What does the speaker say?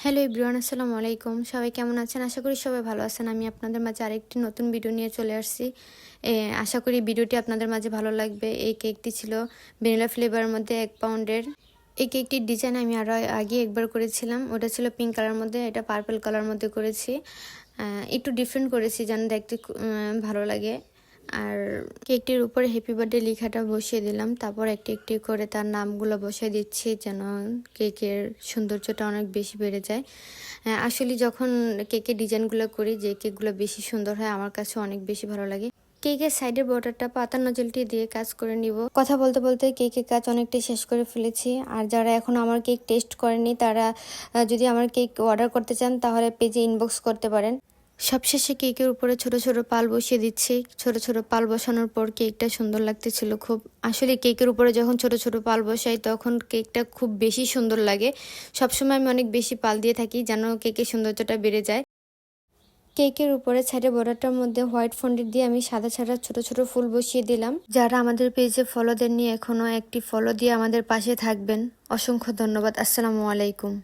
Hello everyone, আসসালামু আলাইকুম। সবাই কেমন আছেন? আশা করি সবাই ভালো আছেন। আমি আপনাদের মাঝে আরেকটি নতুন ভিডিও নিয়ে চলে আসছি। আশা করি ভিডিওটি আপনাদের মাঝে ভালো লাগবে। এই কেকটি ছিল ভ্যানিলা ফ্লেভারের মধ্যে 1 পাউন্ডের। এই কেকটির ডিজাইন আমি আরও আগে একবার করেছিলাম, ওটা ছিল পিঙ্ক কালার মধ্যে, এটা পার্পল কালার মধ্যে করেছি। একটু ডিফারেন্ট করেছি যেন দেখতে ভালো লাগে। আর কেকটির উপরে হ্যাপি বার্থডে লেখাটা বসিয়ে দিলাম, তারপর একটি একটি করে তার নামগুলো বসিয়ে দিচ্ছি যেন কেকের সৌন্দর্যটা অনেক বেশি বেড়ে যায়। আসলে যখন কেকের ডিজাইনগুলো করি, যে কেকগুলো বেশি সুন্দর হয় আমার কাছে অনেক বেশি ভালো লাগে। কেকের সাইডের বর্ডারটা পাতার নজলটি দিয়ে কাজ করে নিব। কথা বলতে বলতে কেকের কাজ অনেকটাই শেষ করে ফেলেছি। আর যারা এখন আমার কেক টেস্ট করেনি তারা যদি আমার কেক অর্ডার করতে চান তাহলে পেজে ইনবক্স করতে পারেন। সবশেষে কেকের উপরে ছোট ছোট পাল বসিয়ে দিচ্ছি। ছোট ছোট পাল বসানোর পর কেকটা সুন্দর লাগতেছিল খুব। আসলে কেকের উপরে যখন ছোট ছোট পাল বসাই তখন কেকটা খুব বেশি সুন্দর লাগে। সবসময় আমি অনেক বেশি পাল দিয়ে থাকি যেন কেকের সৌন্দর্যটা বেড়ে যায়। কেকের উপরে সাইডে বর্ডারটার মধ্যে হোয়াইট ফন্ডিট দিয়ে আমি সাদা সাদা ছোট ছোট ফুল বসিয়ে দিলাম। যারা আমাদের পেজে ফলো দেননি এখনো একটি ফলো দিয়ে আমাদের পাশে থাকবেন। অসংখ্য ধন্যবাদ। আসসালামু আলাইকুম।